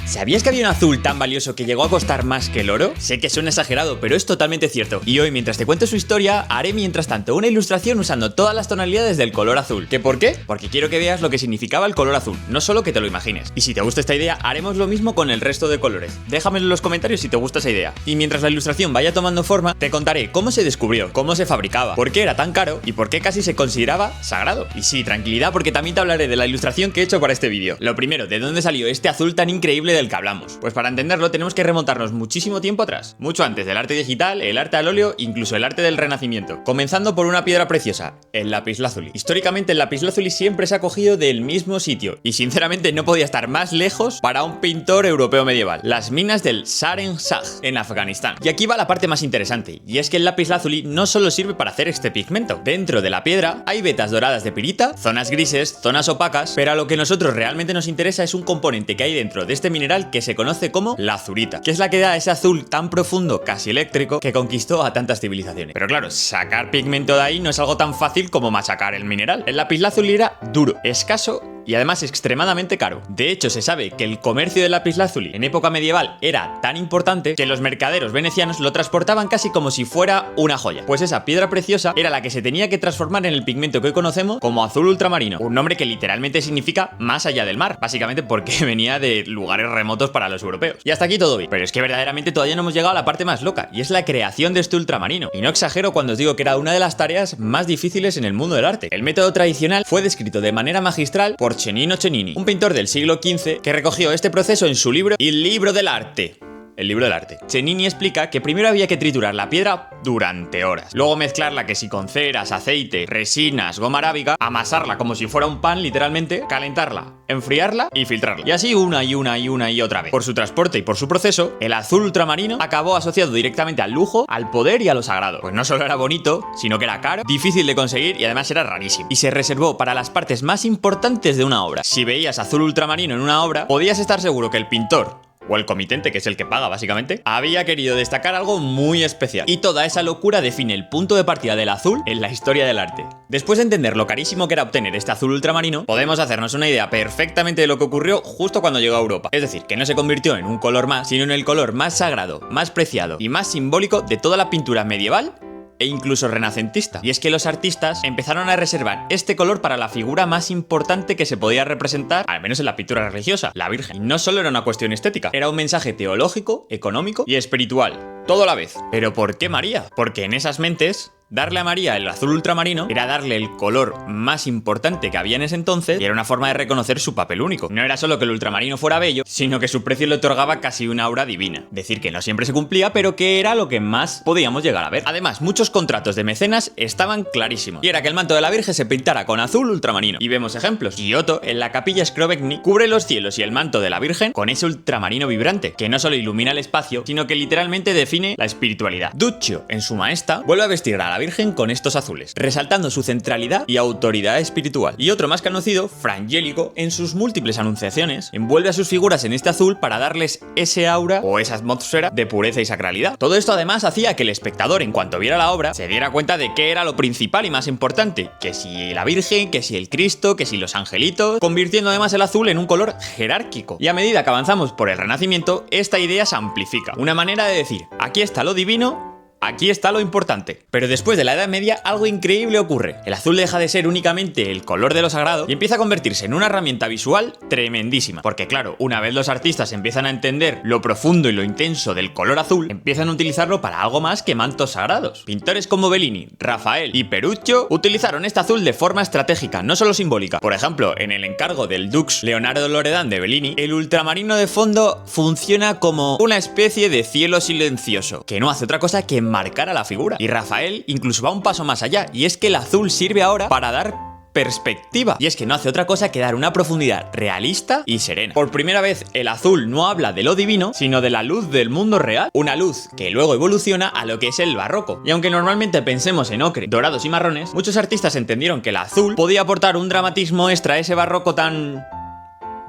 ¿Sabías que había un azul tan valioso que llegó a costar más que el oro? Sé que suena exagerado, pero es totalmente cierto. Y hoy, mientras te cuento su historia, haré mientras tanto una ilustración usando todas las tonalidades del color azul. ¿Qué por qué? Porque quiero que veas lo que significaba el color azul, no solo que te lo imagines. Y si te gusta esta idea, haremos lo mismo con el resto de colores. Déjamelo en los comentarios si te gusta esa idea. Y mientras la ilustración vaya tomando forma, te contaré cómo se descubrió, cómo se fabricaba, por qué era tan caro y por qué casi se consideraba sagrado. Y sí, tranquilidad, porque también te hablaré de la ilustración que he hecho para este vídeo. Lo primero, ¿de dónde salió este azul tan increíble del que hablamos? Pues para entenderlo tenemos que remontarnos muchísimo tiempo atrás, mucho antes del arte digital, el arte al óleo, incluso el arte del Renacimiento, comenzando por una piedra preciosa, el lapislázuli. Históricamente el lapislázuli siempre se ha cogido del mismo sitio y sinceramente no podía estar más lejos para un pintor europeo medieval, las minas del Saren Shah en Afganistán. Y aquí va la parte más interesante, y es que el lapislázuli no solo sirve para hacer este pigmento. Dentro de la piedra hay vetas doradas de pirita, zonas grises, zonas opacas, pero a lo que a nosotros realmente nos interesa es un componente que hay dentro de este mineral que se conoce como la azurita, que es la que da ese azul tan profundo, casi eléctrico, que conquistó a tantas civilizaciones. Pero claro, sacar pigmento de ahí no es algo tan fácil como machacar el mineral. El lapislázuli era duro, escaso y además extremadamente caro. De hecho, se sabe que el comercio del lapislázuli en época medieval era tan importante que los mercaderos venecianos lo transportaban casi como si fuera una joya. Pues esa piedra preciosa era la que se tenía que transformar en el pigmento que hoy conocemos como azul ultramarino, un nombre que literalmente significa más allá del mar, básicamente porque venía de lugares remotos para los europeos. Y hasta aquí todo bien. Pero es que verdaderamente todavía no hemos llegado a la parte más loca, y es la creación de este ultramarino. Y no exagero cuando os digo que era una de las tareas más difíciles en el mundo del arte. El método tradicional fue descrito de manera magistral por Cennino Cennini, un pintor del siglo XV que recogió este proceso en su libro El libro del arte. El libro del arte. Cennini explica que primero había que triturar la piedra durante horas, luego mezclarla que si con ceras, aceite, resinas, goma arábiga, amasarla como si fuera un pan literalmente, calentarla, enfriarla y filtrarla. Y así una y otra vez. Por su transporte y por su proceso, el azul ultramarino acabó asociado directamente al lujo, al poder y a lo sagrado. Pues no solo era bonito, sino que era caro, difícil de conseguir y además era rarísimo. Y se reservó para las partes más importantes de una obra. Si veías azul ultramarino en una obra, podías estar seguro que el pintor o el comitente, que es el que paga básicamente, había querido destacar algo muy especial. Y toda esa locura define el punto de partida del azul en la historia del arte. Después de entender lo carísimo que era obtener este azul ultramarino, podemos hacernos una idea perfectamente de lo que ocurrió justo cuando llegó a Europa. Es decir, que no se convirtió en un color más, sino en el color más sagrado, más preciado y más simbólico de toda la pintura medieval e incluso renacentista. Y es que los artistas empezaron a reservar este color para la figura más importante que se podía representar, al menos en la pintura religiosa, la Virgen. Y no solo era una cuestión estética, era un mensaje teológico, económico y espiritual, todo a la vez. ¿Pero por qué María? Porque en esas mentes darle a María el azul ultramarino era darle el color más importante que había en ese entonces y era una forma de reconocer su papel único. No era solo que el ultramarino fuera bello, sino que su precio le otorgaba casi una aura divina. Decir que no siempre se cumplía, pero que era lo que más podíamos llegar a ver. Además, muchos contratos de mecenas estaban clarísimos, y era que el manto de la Virgen se pintara con azul ultramarino. Y vemos ejemplos. Giotto, en la capilla Scrovegni, cubre los cielos y el manto de la Virgen con ese ultramarino vibrante, que no solo ilumina el espacio, sino que literalmente define la espiritualidad. Duccio, en su Maesta, vuelve a vestir a la Virgen con estos azules, resaltando su centralidad y autoridad espiritual. Y otro más conocido, Frangélico, en sus múltiples anunciaciones, envuelve a sus figuras en este azul para darles ese aura o esa atmósfera de pureza y sacralidad. Todo esto además hacía que el espectador, en cuanto viera la obra, se diera cuenta de qué era lo principal y más importante, que si la Virgen, que si el Cristo, que si los angelitos, convirtiendo además el azul en un color jerárquico. Y a medida que avanzamos por el Renacimiento, esta idea se amplifica. Una manera de decir, aquí está lo divino, aquí está lo importante. Pero después de la Edad Media algo increíble ocurre. El azul deja de ser únicamente el color de lo sagrado y empieza a convertirse en una herramienta visual tremendísima. Porque claro, una vez los artistas empiezan a entender lo profundo y lo intenso del color azul, empiezan a utilizarlo para algo más que mantos sagrados. Pintores como Bellini, Rafael y Peruccio utilizaron este azul de forma estratégica, no solo simbólica. Por ejemplo, en el encargo del Dux Leonardo Loredan de Bellini, el ultramarino de fondo funciona como una especie de cielo silencioso, que no hace otra cosa que marcar a la figura. Y Rafael incluso va un paso más allá, y es que el azul sirve ahora para dar perspectiva. Y es que no hace otra cosa que dar una profundidad realista y serena. Por primera vez, el azul no habla de lo divino, sino de la luz del mundo real. Una luz que luego evoluciona a lo que es el barroco. Y aunque normalmente pensemos en ocre, dorados y marrones, muchos artistas entendieron que el azul podía aportar un dramatismo extra a ese barroco tan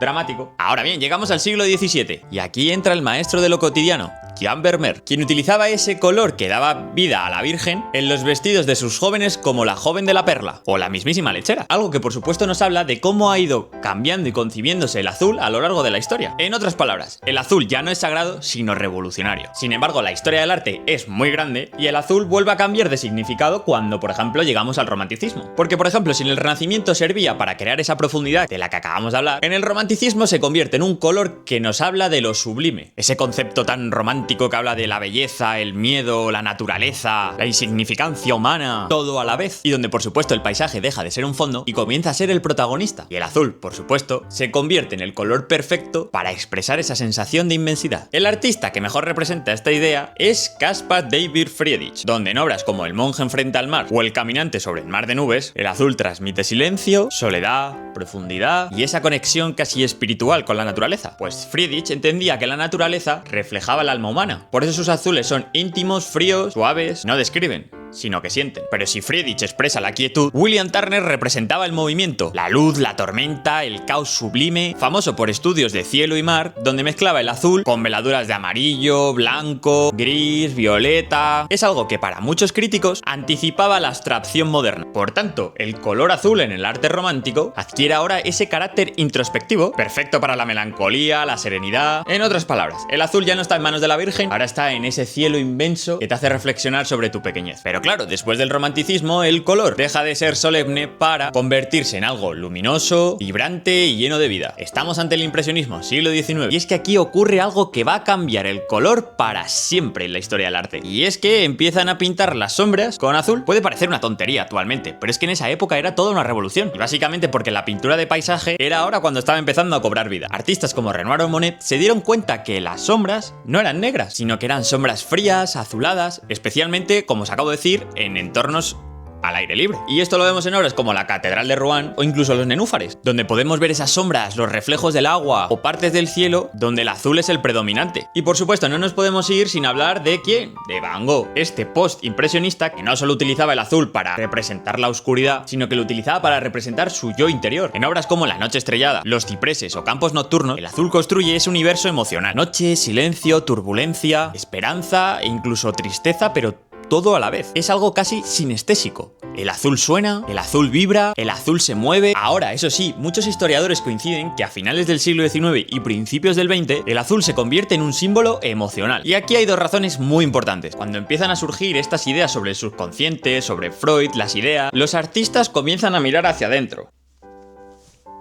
dramático. Ahora bien, llegamos al siglo XVII y aquí entra el maestro de lo cotidiano, Jan Vermeer, quien utilizaba ese color que daba vida a la Virgen en los vestidos de sus jóvenes como la joven de la perla o la mismísima lechera. Algo que por supuesto nos habla de cómo ha ido cambiando y concibiéndose el azul a lo largo de la historia. En otras palabras, el azul ya no es sagrado, sino revolucionario. Sin embargo, la historia del arte es muy grande y el azul vuelve a cambiar de significado cuando, por ejemplo, llegamos al romanticismo. Porque, por ejemplo, si en el Renacimiento servía para crear esa profundidad de la que acabamos de hablar, en el romanticismo se convierte en un color que nos habla de lo sublime. Ese concepto tan romántico que habla de la belleza, el miedo, la naturaleza, la insignificancia humana, todo a la vez. Y donde, por supuesto, el paisaje deja de ser un fondo y comienza a ser el protagonista. Y el azul, por supuesto, se convierte en el color perfecto para expresar esa sensación de inmensidad. El artista que mejor representa esta idea es Caspar David Friedrich, donde en obras como El monje enfrente al mar o El caminante sobre el mar de nubes, el azul transmite silencio, soledad, profundidad y esa conexión casi espiritual con la naturaleza. Pues Friedrich entendía que la naturaleza reflejaba el alma humana. Por eso sus azules son íntimos, fríos, suaves, no describen, sino que sienten. Pero si Friedrich expresa la quietud, William Turner representaba el movimiento, la luz, la tormenta, el caos sublime, famoso por estudios de cielo y mar, donde mezclaba el azul con veladuras de amarillo, blanco, gris, violeta. Es algo que para muchos críticos anticipaba la abstracción moderna. Por tanto, el color azul en el arte romántico adquiere ahora ese carácter introspectivo, perfecto para la melancolía, la serenidad. En otras palabras, el azul ya no está en manos de la Virgen, ahora está en ese cielo inmenso que te hace reflexionar sobre tu pequeñez. Pero claro, después del romanticismo, el color deja de ser solemne para convertirse en algo luminoso, vibrante y lleno de vida. Estamos ante el impresionismo, siglo XIX, y es que aquí ocurre algo que va a cambiar el color para siempre en la historia del arte. Y es que empiezan a pintar las sombras con azul. Puede parecer una tontería actualmente, pero es que en esa época era toda una revolución. Y básicamente porque la pintura de paisaje era ahora cuando estaba empezando a cobrar vida. Artistas como Renoir o Monet se dieron cuenta que las sombras no eran negras, sino que eran sombras frías, azuladas, especialmente, como os acabo de decir, en entornos al aire libre. Y esto lo vemos en obras como la Catedral de Rouen o incluso Los Nenúfares, donde podemos ver esas sombras, los reflejos del agua o partes del cielo donde el azul es el predominante. Y por supuesto no nos podemos ir sin hablar de ¿quién? De Van Gogh, este post-impresionista que no solo utilizaba el azul para representar la oscuridad, sino que lo utilizaba para representar su yo interior. En obras como La noche estrellada, Los cipreses o Campos nocturnos, el azul construye ese universo emocional. Noche, silencio, turbulencia, esperanza e incluso tristeza, pero todo a la vez. Es algo casi sinestésico. El azul suena, el azul vibra, el azul se mueve. Ahora, eso sí, muchos historiadores coinciden que a finales del siglo XIX y principios del XX, el azul se convierte en un símbolo emocional. Y aquí hay dos razones muy importantes. Cuando empiezan a surgir estas ideas sobre el subconsciente, sobre Freud, las ideas, los artistas comienzan a mirar hacia adentro.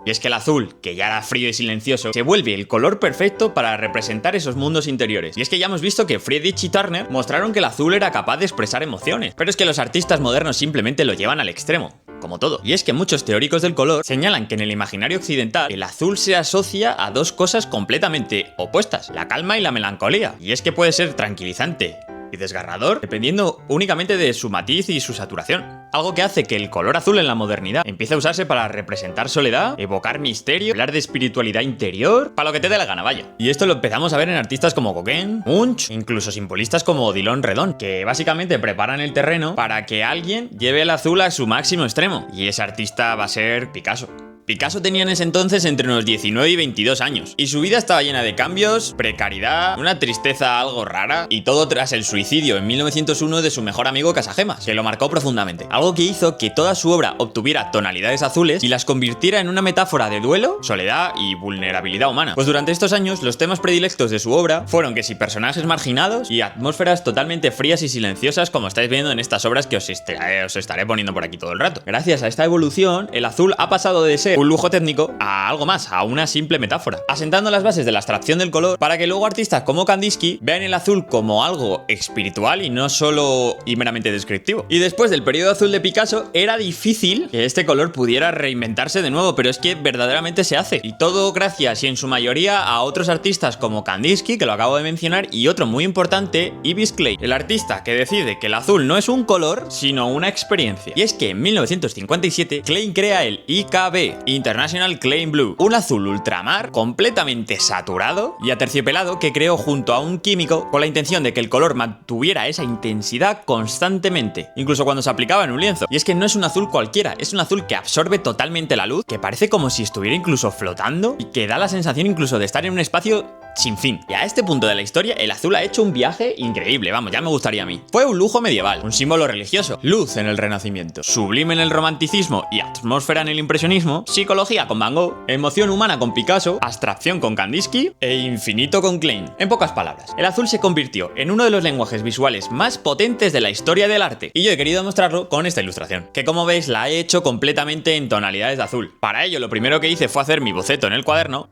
Y es que el azul, que ya era frío y silencioso, se vuelve el color perfecto para representar esos mundos interiores. Y es que ya hemos visto que Friedrich y Turner mostraron que el azul era capaz de expresar emociones. Pero es que los artistas modernos simplemente lo llevan al extremo, como todo. Y es que muchos teóricos del color señalan que en el imaginario occidental el azul se asocia a dos cosas completamente opuestas, la calma y la melancolía. Y es que puede ser tranquilizante y desgarrador, dependiendo únicamente de su matiz y su saturación. Algo que hace que el color azul en la modernidad empiece a usarse para representar soledad, evocar misterio, hablar de espiritualidad interior, para lo que te dé la gana, vaya. Y esto lo empezamos a ver en artistas como Gauguin, Munch, incluso simbolistas como Dillon Redon, que básicamente preparan el terreno para que alguien lleve el azul a su máximo extremo. Y ese artista va a ser Picasso. Picasso tenía en ese entonces entre unos 19 y 22 años, y su vida estaba llena de cambios, precariedad, una tristeza algo rara, y todo tras el suicidio en 1901 de su mejor amigo Casagemas, que lo marcó profundamente. Algo que hizo que toda su obra obtuviera tonalidades azules y las convirtiera en una metáfora de duelo, soledad y vulnerabilidad humana. Pues durante estos años, los temas predilectos de su obra fueron que si personajes marginados y atmósferas totalmente frías y silenciosas, como estáis viendo en estas obras que os estaré poniendo por aquí todo el rato. Gracias a esta evolución, el azul ha pasado de ser un lujo técnico a algo más, a una simple metáfora, asentando las bases de la abstracción del color para que luego artistas como Kandinsky vean el azul como algo espiritual y no solo y meramente descriptivo. Y después del periodo azul de Picasso era difícil que este color pudiera reinventarse de nuevo, pero es que verdaderamente se hace, y todo gracias y en su mayoría a otros artistas como Kandinsky, que lo acabo de mencionar, y otro muy importante, Yves Klein, el artista que decide que el azul no es un color sino una experiencia. Y es que en 1957 Klein crea el IKB, International Klein Blue, un azul ultramar completamente saturado y aterciopelado que creó junto a un químico con la intención de que el color mantuviera esa intensidad constantemente, incluso cuando se aplicaba en un lienzo. Y es que no es un azul cualquiera, es un azul que absorbe totalmente la luz, que parece como si estuviera incluso flotando y que da la sensación incluso de estar en un espacio sin fin. Y a este punto de la historia, el azul ha hecho un viaje increíble, vamos, ya me gustaría a mí. Fue un lujo medieval, un símbolo religioso, luz en el Renacimiento, sublime en el romanticismo y atmósfera en el impresionismo, psicología con Van Gogh, emoción humana con Picasso, abstracción con Kandinsky e infinito con Klein. En pocas palabras, el azul se convirtió en uno de los lenguajes visuales más potentes de la historia del arte. Y yo he querido mostrarlo con esta ilustración, que como veis la he hecho completamente en tonalidades de azul. Para ello lo primero que hice fue hacer mi boceto en el cuaderno,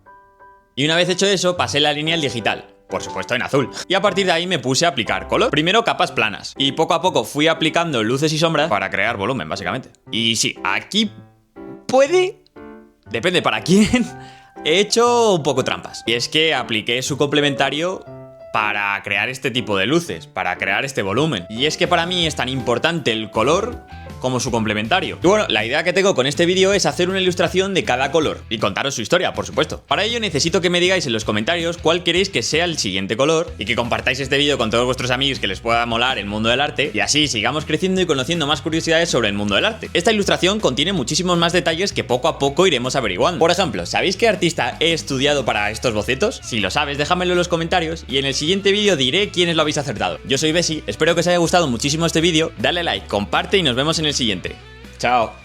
y una vez hecho eso pasé la línea al digital. Por supuesto en azul. Y a partir de ahí me puse a aplicar color. Primero capas planas. Y poco a poco fui aplicando luces y sombras para crear volumen, básicamente. Y sí, aquí puede... Depende para quién. He hecho un poco trampas. Y es que apliqué su complementario para crear este tipo de luces, para crear este volumen. Y es que para mí es tan importante el color como su complementario. Y bueno, la idea que tengo con este vídeo es hacer una ilustración de cada color y contaros su historia, por supuesto. Para ello necesito que me digáis en los comentarios cuál queréis que sea el siguiente color y que compartáis este vídeo con todos vuestros amigos que les pueda molar el mundo del arte y así sigamos creciendo y conociendo más curiosidades sobre el mundo del arte. Esta ilustración contiene muchísimos más detalles que poco a poco iremos averiguando. Por ejemplo, ¿sabéis qué artista he estudiado para estos bocetos? Si lo sabes, déjamelo en los comentarios y en el siguiente vídeo diré quiénes lo habéis acertado. Yo soy Besi, espero que os haya gustado muchísimo este vídeo, dale like, comparte y nos vemos en el siguiente. Chao.